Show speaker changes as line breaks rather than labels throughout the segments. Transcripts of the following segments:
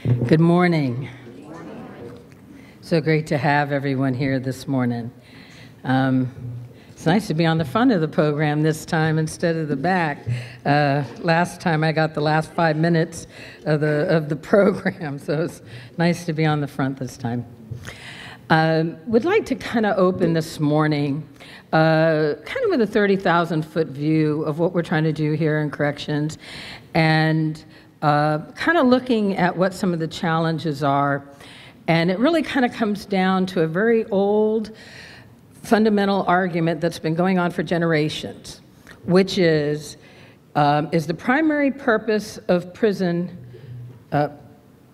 Good morning. So great to have everyone here this morning. It's nice to be on the front of the program this time instead of the back. Last time I got the last 5 minutes of the program, so it's nice to be on the front this time. Would like to kind of open this morning kind of with a 30,000-foot view of what we're trying to do here in corrections, and kind of looking at what some of the challenges are. And it really kind of comes down to a very old fundamental argument that's been going on for generations, which is the primary purpose of prison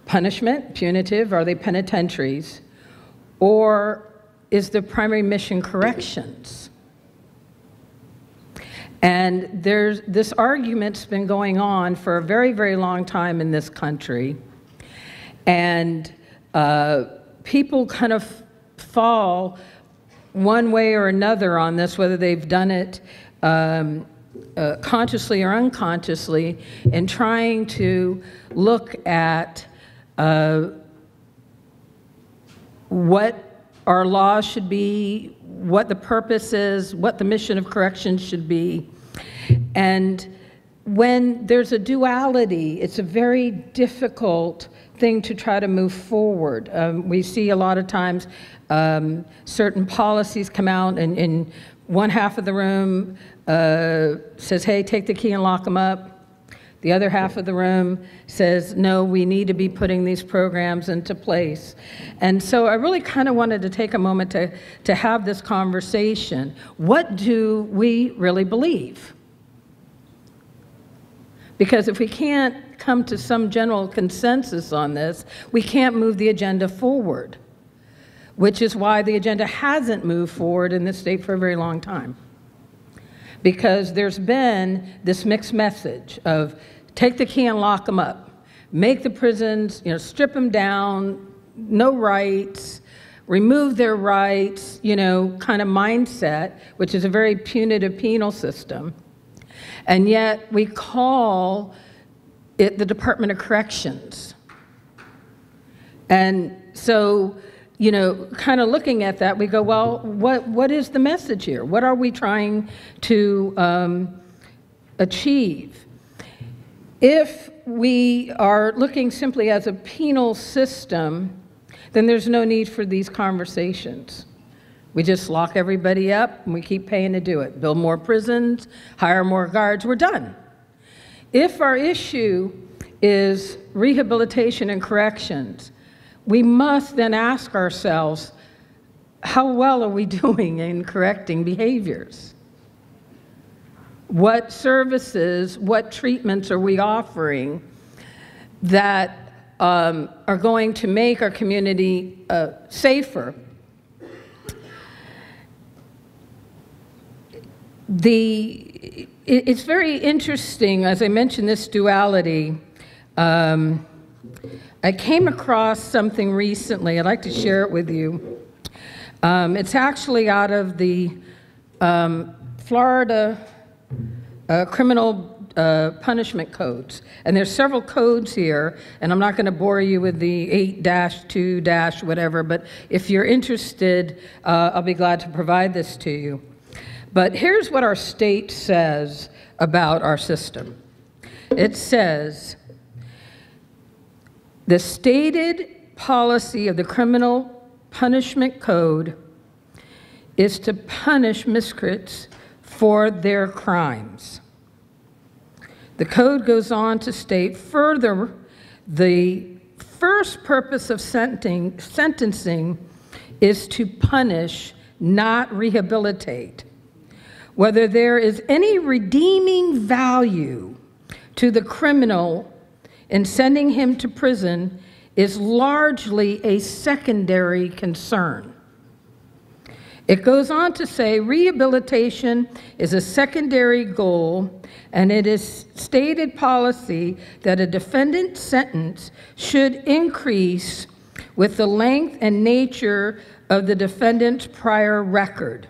punishment, punitive, are they penitentiaries, or is the primary mission corrections? And this argument's been going on for a very, very long time in this country. And people kind of fall one way or another on this, whether they've done it consciously or unconsciously, in trying to look at what our laws should be, what the purpose is, what the mission of corrections should be. And when there's a duality, it's a very difficult thing to try to move forward. We see a lot of times certain policies come out, and one half of the room says, hey, take the key and lock them up. The other half of the room says, no, we need to be putting these programs into place. And so I really kind of wanted to take a moment to have this conversation. What do we really believe? Because if we can't come to some general consensus on this, we can't move the agenda forward, which is why the agenda hasn't moved forward in this state for a very long time. Because there's been this mixed message of take the key and lock them up, make the prisons, strip them down, no rights, remove their rights, kind of mindset, which is a very punitive penal system. And yet we call it the Department of Corrections. And so, kind of looking at that, we go, well, what is the message here? What are we trying to achieve? If we are looking simply as a penal system, then there's no need for these conversations. We just lock everybody up and we keep paying to do it. Build more prisons, hire more guards, we're done. If our issue is rehabilitation and corrections, we must then ask ourselves, how well are we doing in correcting behaviors? What services, what treatments are we offering that are going to make our community safer? It's very interesting, as I mentioned, this duality. I came across something recently. I'd like to share it with you. It's actually out of the Florida criminal punishment codes. And there's several codes here, and I'm not going to bore you with the 8-2- whatever, but if you're interested, I'll be glad to provide this to you. But here's what our state says about our system. It says, the stated policy of the Criminal Punishment Code is to punish miscreants for their crimes. The code goes on to state further, the first purpose of sentencing is to punish, not rehabilitate. Whether there is any redeeming value to the criminal in sending him to prison is largely a secondary concern. It goes on to say rehabilitation is a secondary goal, and it is stated policy that a defendant's sentence should increase with the length and nature of the defendant's prior record.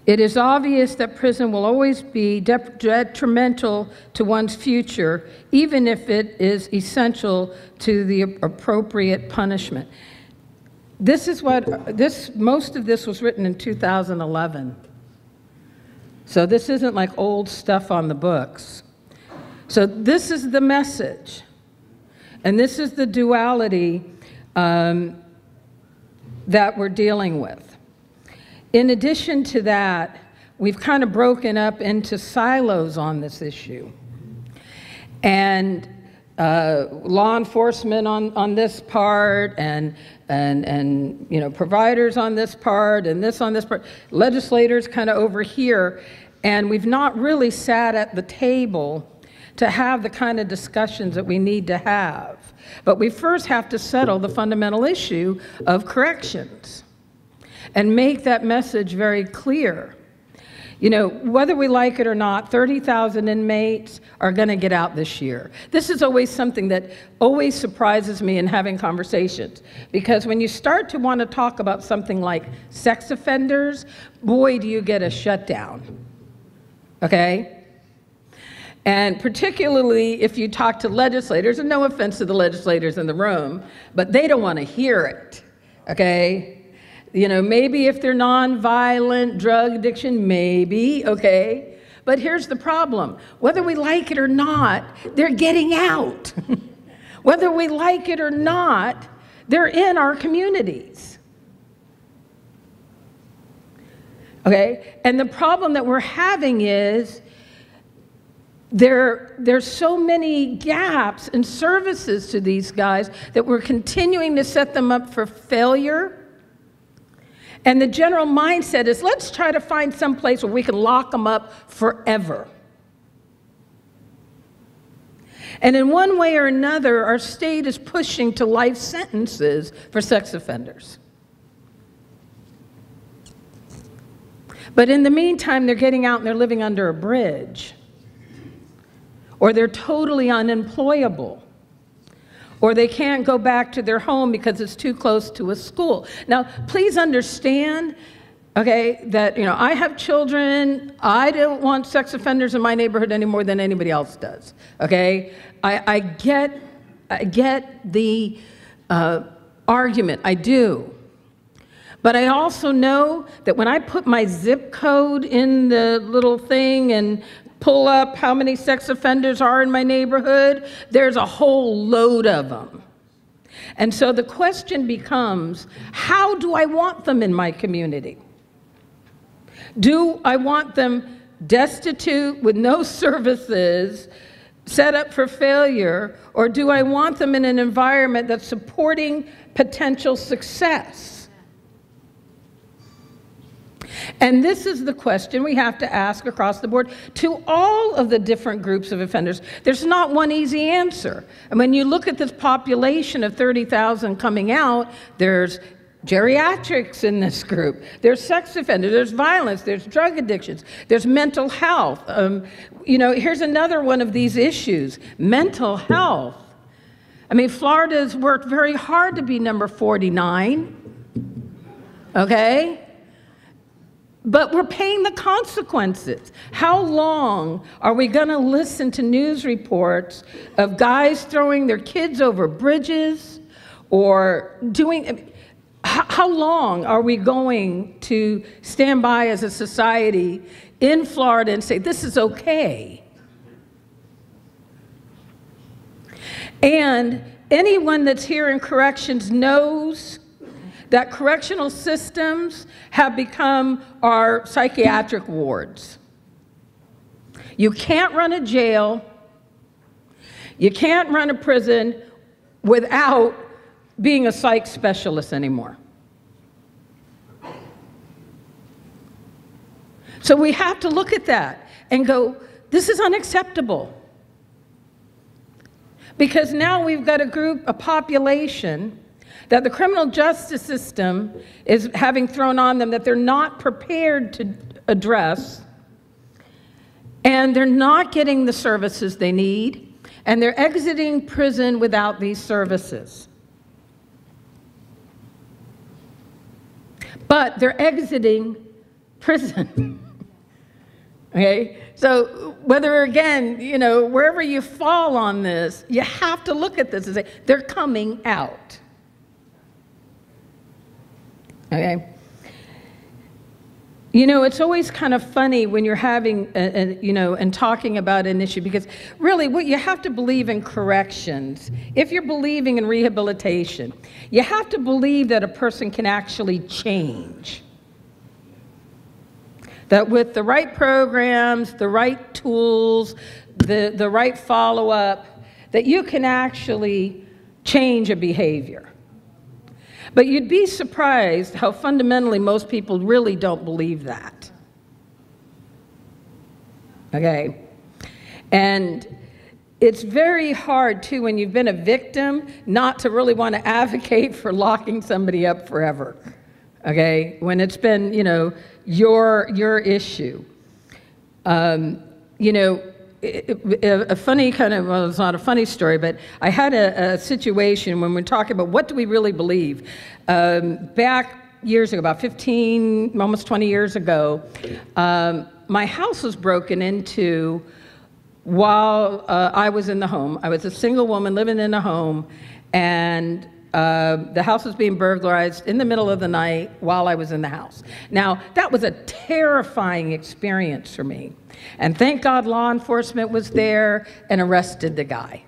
It is obvious that prison will always be detrimental to one's future, even if it is essential to the appropriate punishment. Most of this was written in 2011. So this isn't like old stuff on the books. So this is the message. And this is the duality that we're dealing with. In addition to that, we've kind of broken up into silos on this issue. And law enforcement on this part, and providers on this part, and this on this part, legislators kind of over here, and we've not really sat at the table to have the kind of discussions that we need to have. But we first have to settle the fundamental issue of corrections and make that message very clear. Whether we like it or not, 30,000 inmates are going to get out this year. This is always something that always surprises me in having conversations, because when you start to want to talk about something like sex offenders, boy, do you get a shutdown, okay? And particularly if you talk to legislators, and no offense to the legislators in the room, but they don't want to hear it, okay? Maybe if they're nonviolent, drug addiction, maybe, okay? But here's the problem. Whether we like it or not, they're getting out. Whether we like it or not, they're in our communities. Okay? And the problem that we're having is there's so many gaps in services to these guys that we're continuing to set them up for failure. And the general mindset is, let's try to find some place where we can lock them up forever. And in one way or another, our state is pushing to life sentences for sex offenders. But in the meantime, they're getting out and they're living under a bridge. Or they're totally unemployable. Or they can't go back to their home because it's too close to a school. Now, please understand, okay, that, I have children. I don't want sex offenders in my neighborhood any more than anybody else does, okay? I get the argument, I do. But I also know that when I put my zip code in the little thing and pull up how many sex offenders are in my neighborhood, there's a whole load of them. And so the question becomes, how do I want them in my community? Do I want them destitute with no services, set up for failure, or do I want them in an environment that's supporting potential success? And this is the question we have to ask across the board to all of the different groups of offenders. There's not one easy answer. And when you look at this population of 30,000 coming out, there's geriatrics in this group, there's sex offenders, there's violence, there's drug addictions, there's mental health. Here's another one of these issues, mental health. Florida's worked very hard to be number 49, okay? But we're paying the consequences. How long are we going to listen to news reports of guys throwing their kids over bridges or doing... How long are we going to stand by as a society in Florida and say, this is okay? And anyone that's here in corrections knows that correctional systems have become our psychiatric wards. You can't run a jail, you can't run a prison without being a psych specialist anymore. So we have to look at that and go, this is unacceptable. Because now we've got a population that the criminal justice system is having thrown on them that they're not prepared to address, and they're not getting the services they need, and they're exiting prison without these services. But they're exiting prison. Okay? So whether, again, you know, wherever you fall on this, you have to look at this and say, they're coming out. Okay? You know, it's always kind of funny when you're having, you know, and talking about an issue, because really what you have to believe in corrections. If you're believing in rehabilitation, you have to believe that a person can actually change. That with the right programs, the right tools, the right follow-up, that you can actually change a behavior. But you'd be surprised how fundamentally most people really don't believe that. Okay? And it's very hard, too, when you've been a victim, not to really want to advocate for locking somebody up forever. Okay? When it's been, you know, your issue. You know, a funny kind of, well, it's not a funny story, but I had a situation when we're talking about what do we really believe. Back years ago, about 15, almost 20 years ago, my house was broken into while I was in the home. I was a single woman living in a home, and the house was being burglarized in the middle of the night while I was in the house. Now, that was a terrifying experience for me. And thank God law enforcement was there and arrested the guy.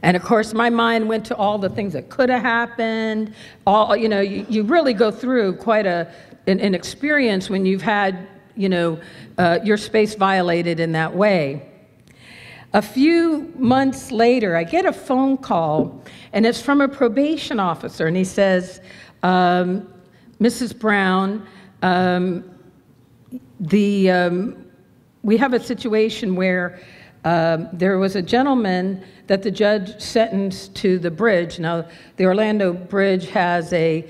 And of course, my mind went to all the things that could have happened. All, you know, you really go through quite an experience when you've had, you know, your space violated in that way. A few months later, I get a phone call, and it's from a probation officer, and he says, Mrs. Brown, we have a situation where there was a gentleman that the judge sentenced to the bridge. Now, the Orlando Bridge has a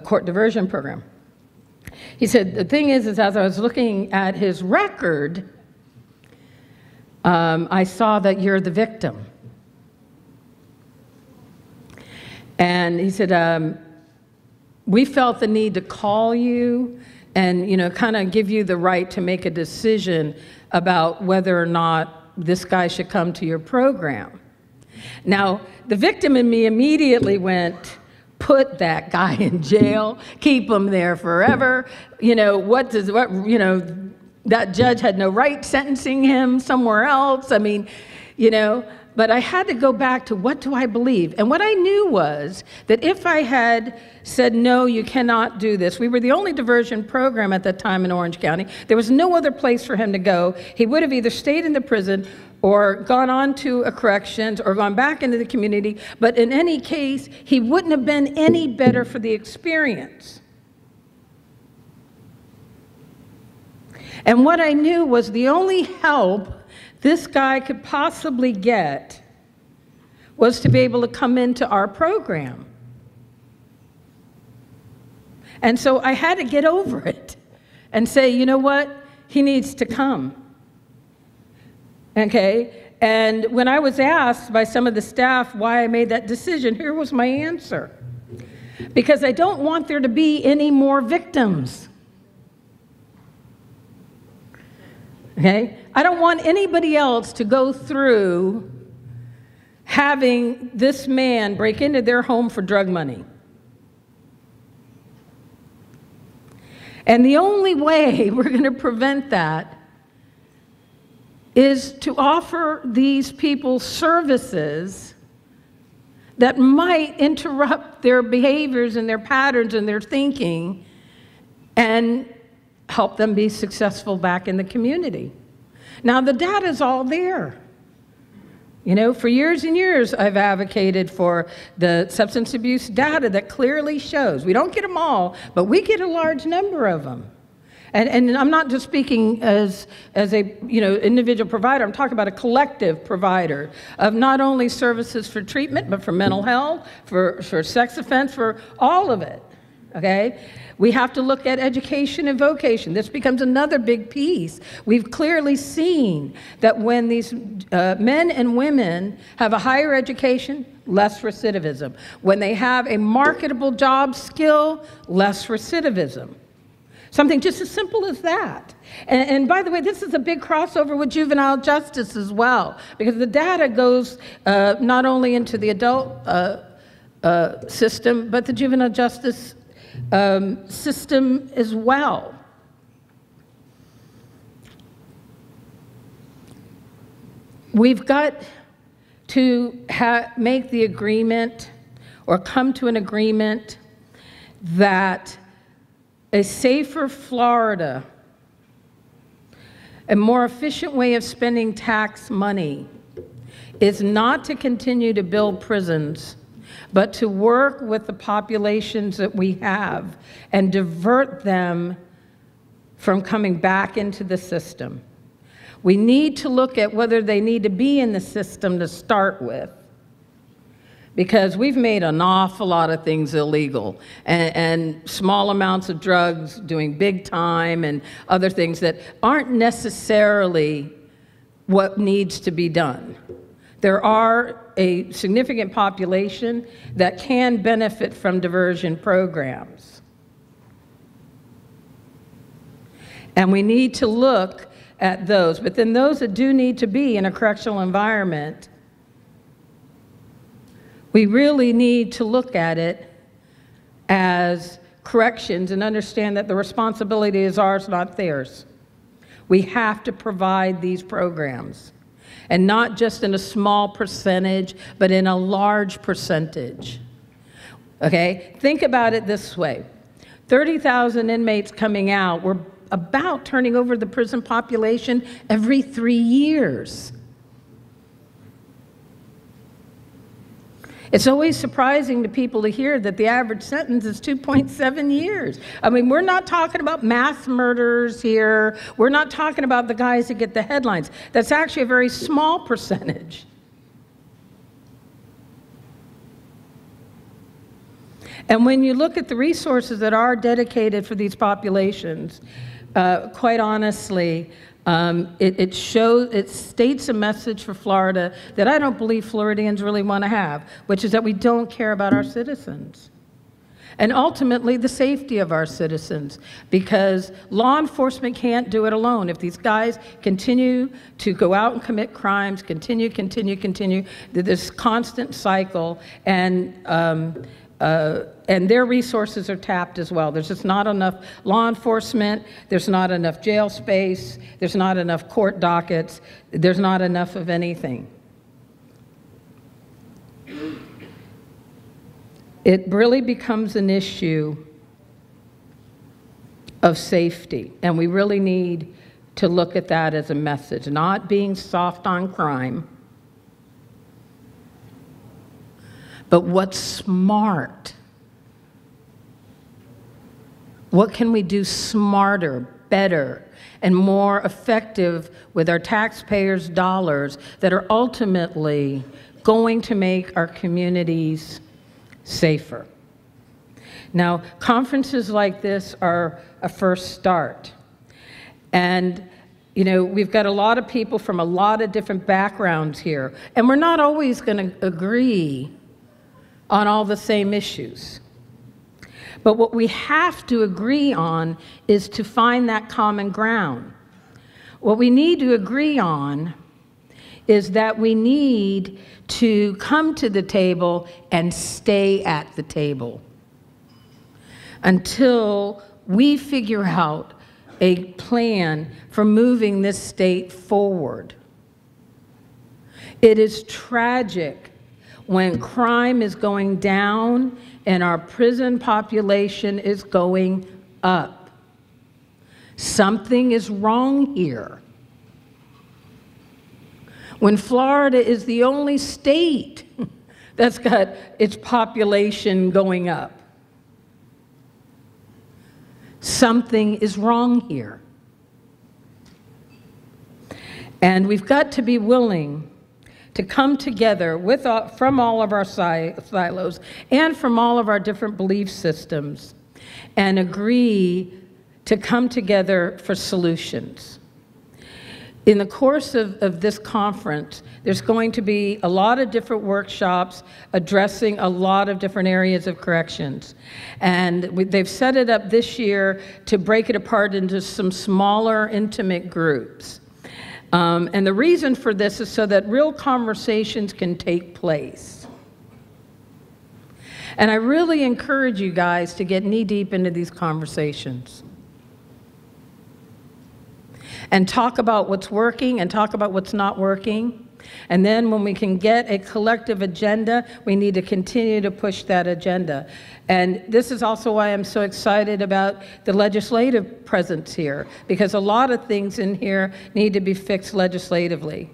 court diversion program. He said, the thing is as I was looking at his record, I saw that you're the victim. And he said, we felt the need to call you and, you know, kind of give you the right to make a decision about whether or not this guy should come to your program. Now, the victim in me immediately went, put that guy in jail, keep him there forever. You know, that judge had no right sentencing him somewhere else. I mean, you know, but I had to go back to what do I believe? And what I knew was that if I had said, no, you cannot do this. We were the only diversion program at that time in Orange County. There was no other place for him to go. He would have either stayed in the prison or gone on to a corrections or gone back into the community. But in any case, he wouldn't have been any better for the experience. And what I knew was the only help this guy could possibly get was to be able to come into our program. And so I had to get over it and say, you know what? He needs to come. Okay? And when I was asked by some of the staff why I made that decision, here was my answer. Because I don't want there to be any more victims. Okay? I don't want anybody else to go through having this man break into their home for drug money. And the only way we're going to prevent that is to offer these people services that might interrupt their behaviors and their patterns and their thinking and help them be successful back in the community. Now, the data's all there. You know, for years and years, I've advocated for the substance abuse data that clearly shows. We don't get them all, but we get a large number of them. And I'm not just speaking as a individual provider. I'm talking about a collective provider of not only services for treatment, but for mental health, for sex offense, for all of it. Okay? We have to look at education and vocation. This becomes another big piece. We've clearly seen that when these men and women have a higher education, less recidivism. When they have a marketable job skill, less recidivism. Something just as simple as that. And by the way, this is a big crossover with juvenile justice as well, because the data goes not only into the adult system, but the juvenile justice system as well. We've got to make the agreement or come to an agreement that a safer Florida, a more efficient way of spending tax money, is not to continue to build prisons, but to work with the populations that we have and divert them from coming back into the system. We need to look at whether they need to be in the system to start with, because we've made an awful lot of things illegal, and small amounts of drugs, doing big time, and other things that aren't necessarily what needs to be done. There are a significant population that can benefit from diversion programs. And we need to look at those, but then those that do need to be in a correctional environment, we really need to look at it as corrections and understand that the responsibility is ours, not theirs. We have to provide these programs, and not just in a small percentage, but in a large percentage. Okay? Think about it this way. 30,000 inmates coming out, we're about turning over the prison population every 3 years. It's always surprising to people to hear that the average sentence is 2.7 years. I mean, we're not talking about mass murders here. We're not talking about the guys that get the headlines. That's actually a very small percentage. And when you look at the resources that are dedicated for these populations, quite honestly, it states a message for Florida that I don't believe Floridians really want to have, which is that we don't care about our citizens. And ultimately, the safety of our citizens, because law enforcement can't do it alone. If these guys continue to go out and commit crimes, continue, this constant cycle, and their resources are tapped as well. There's just not enough law enforcement, there's not enough jail space, there's not enough court dockets, there's not enough of anything. It really becomes an issue of safety, and we really need to look at that as a message, not being soft on crime, but what's smart. What can we do smarter, better, and more effective with our taxpayers' dollars that are ultimately going to make our communities safer? Now, conferences like this are a first start. And you know, we've got a lot of people from a lot of different backgrounds here, and we're not always going to agree on all the same issues. But what we have to agree on is to find that common ground. What we need to agree on is that we need to come to the table and stay at the table until we figure out a plan for moving this state forward. It is tragic when crime is going down and our prison population is going up. Something is wrong here. When Florida is the only state that's got its population going up, something is wrong here. And we've got to be willing to come together from all of our silos and from all of our different belief systems and agree to come together for solutions. In the course of this conference, there's going to be a lot of different workshops addressing a lot of different areas of corrections. And they've set it up this year to break it apart into some smaller, intimate groups. And the reason for this is so that real conversations can take place. And I really encourage you guys to get knee-deep into these conversations and talk about what's working and talk about what's not working. And then when we can get a collective agenda, we need to continue to push that agenda. And this is also why I'm so excited about the legislative presence here, because a lot of things in here need to be fixed legislatively.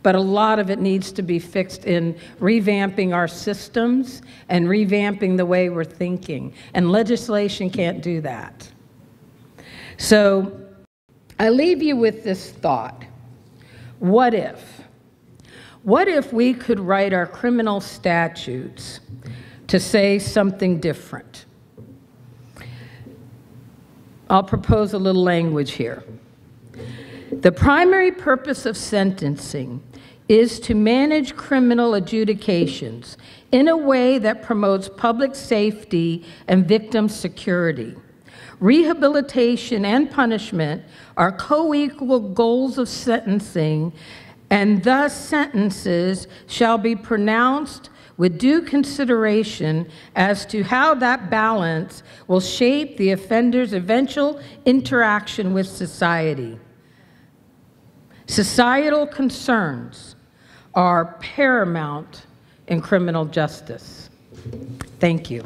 But a lot of it needs to be fixed in revamping our systems and revamping the way we're thinking. And legislation can't do that. So I leave you with this thought. What if? What if we could write our criminal statutes to say something different? I'll propose a little language here. The primary purpose of sentencing is to manage criminal adjudications in a way that promotes public safety and victim security. Rehabilitation and punishment are co-equal goals of sentencing, and thus sentences shall be pronounced with due consideration as to how that balance will shape the offender's eventual interaction with society. Societal concerns are paramount in criminal justice. Thank you.